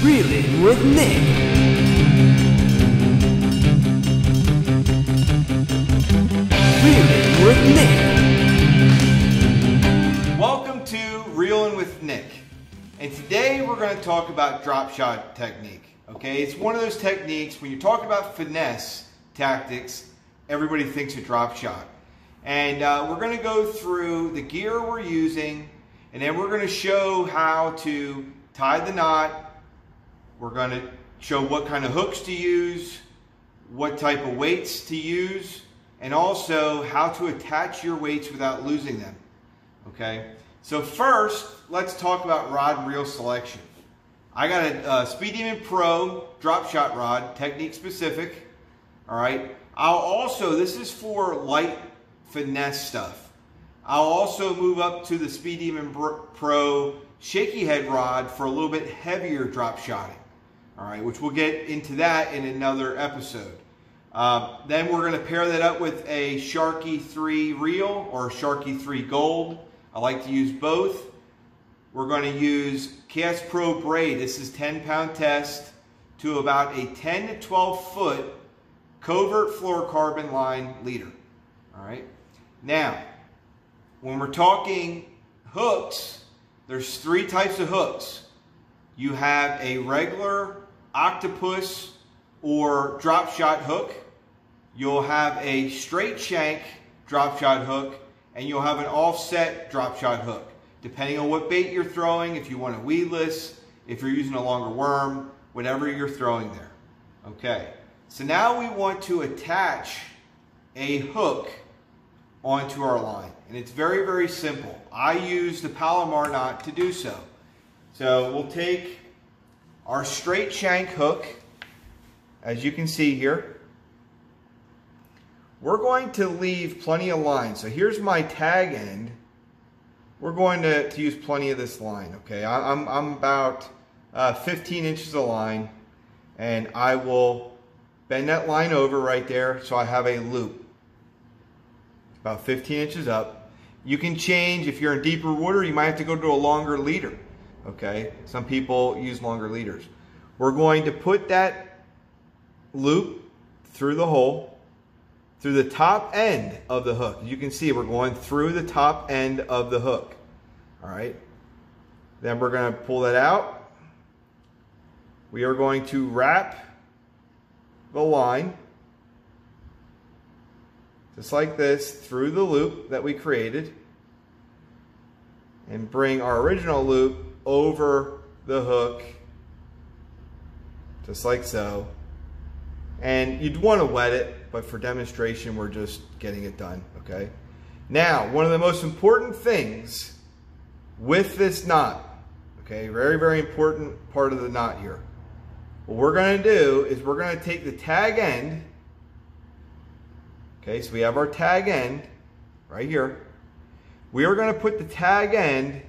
Reelin with Nick. Reelin with Nick. Welcome to Reelin with Nick. And today we're going to talk about drop shot technique. Okay, it's one of those techniques when you're talking about finesse tactics, everybody thinks of drop shot. And we're going to go through the gear we're using, and then we're going to show how to tie the knot. We're going to show what kind of hooks to use, what type of weights to use, and also how to attach your weights without losing them. Okay, so first let's talk about rod and reel selection. I got a Speed Demon Pro drop shot rod, technique specific. All right, I'll also, this is for light finesse stuff. I'll also move up to the Speed Demon Pro shaky head rod for a little bit heavier drop shotting. All right, which we'll get into that in another episode. Then we're going to pair that up with a Sharky 3 reel or Sharky 3 Gold. I like to use both. We're going to use KastKing Pro braid. This is 10-pound test to about a 10 to 12 foot covert fluorocarbon line leader. All right. Now, when we're talking hooks, there's three types of hooks. You have a regular octopus or drop shot hook. You'll have a straight shank drop shot hook, and you'll have an offset drop shot hook. Depending on what bait you're throwing, if you want a weedless, if you're using a longer worm, whatever you're throwing there. Okay, so now we want to attach a hook onto our line. And it's very, very simple. I use the Palomar Knot to do so. So we'll take our straight shank hook, as you can see here. We're going to leave plenty of line. So here's my tag end. We're going to use plenty of this line, okay? I'm about 15 inches of line, and I will bend that line over right there so I have a loop. About 15 inches up. You can change, if you're in deeper water, you might have to go to a longer leader, okay? Some people use longer leaders. We're going to put that loop through the hole, through the top end of the hook. You can see we're going through the top end of the hook. All right. Then we're going to pull that out. We are going to wrap the line just like this through the loop that we created and bring our original loop over the hook just like so. And you'd want to wet it, but for demonstration, we're just getting it done, okay? Now, one of the most important things with this knot, okay, very, very important part of the knot here. What we're going to do is we're going to take the tag end, okay, so we have our tag end right here. We are going to put the tag end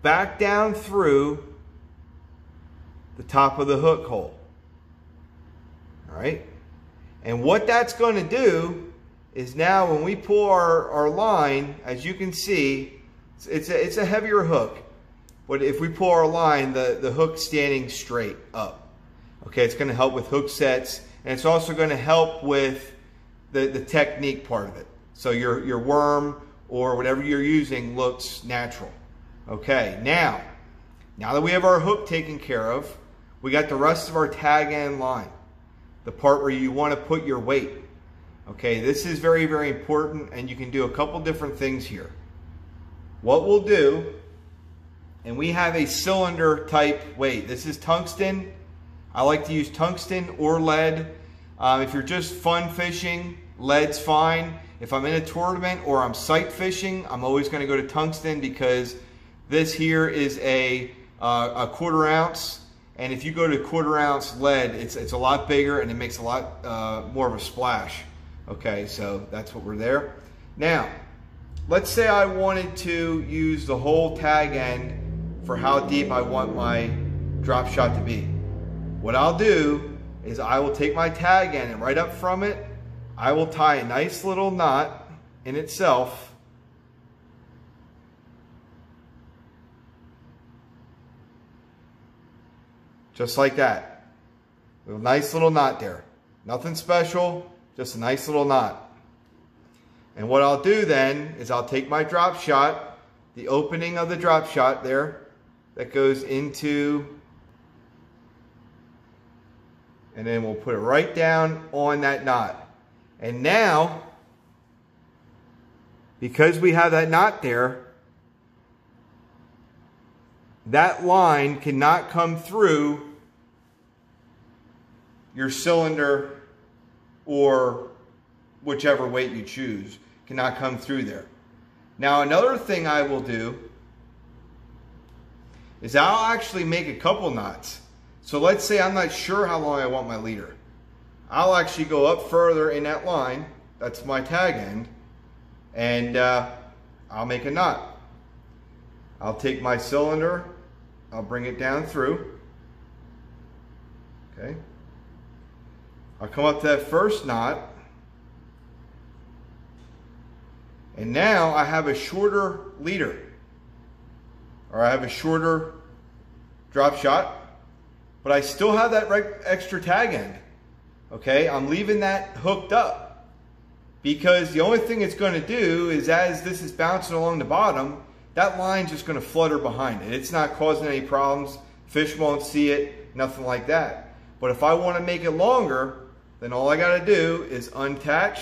back down through the top of the hook hole. All right, and what that's going to do is now when we pull our line, as you can see, it's a heavier hook, but if we pull our line, the hook's standing straight up. Okay, it's going to help with hook sets, and it's also going to help with the technique part of it. So your worm or whatever you're using looks natural. Okay, now that we have our hook taken care of, we got the rest of our tag end line. The part where you want to put your weight. Okay, this is very, very important, and you can do a couple different things here. What we'll do, and we have a cylinder type weight. This is tungsten. I like to use tungsten or lead. If you're just fun fishing, lead's fine. If I'm in a tournament or I'm sight fishing, I'm always going to go to tungsten because this here is a 1/4 ounce. And if you go to 1/4 ounce lead, it's a lot bigger and it makes a lot more of a splash. Okay, so that's what we're there. Now, let's say I wanted to use the whole tag end for how deep I want my drop shot to be. What I'll do is I will take my tag end and right up from it, I will tie a nice little knot in itself. just like that. With a nice little knot there. Nothing special, just a nice little knot. And what I'll do then is I'll take my drop shot, the opening of the drop shot there that goes into, and then we'll put it right down on that knot. And now, because we have that knot there, that line cannot come through your cylinder or whichever weight you choose, cannot come through there. Now another thing I will do is I'll actually make a couple knots. So let's say I'm not sure how long I want my leader. I'll actually go up further in that line, that's my tag end, and I'll make a knot. I'll take my cylinder, I'll bring it down through, okay. I'll come up to that first knot, and now I have a shorter leader, or I have a shorter drop shot, but I still have that extra tag end. Okay, I'm leaving that hooked up because the only thing it's going to do is as this is bouncing along the bottom, that line's just going to flutter behind it. It's not causing any problems. Fish won't see it, nothing like that. But if I want to make it longer, then all I got to do is unattach,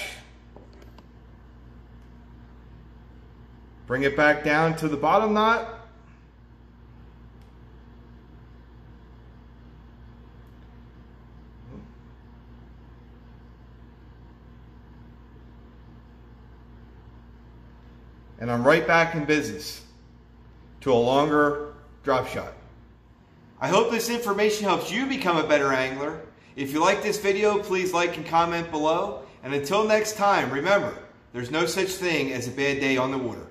bring it back down to the bottom knot, and I'm right back in business to a longer drop shot. I hope this information helps you become a better angler. If you like this video, please like and comment below. And until next time, remember, there's no such thing as a bad day on the water.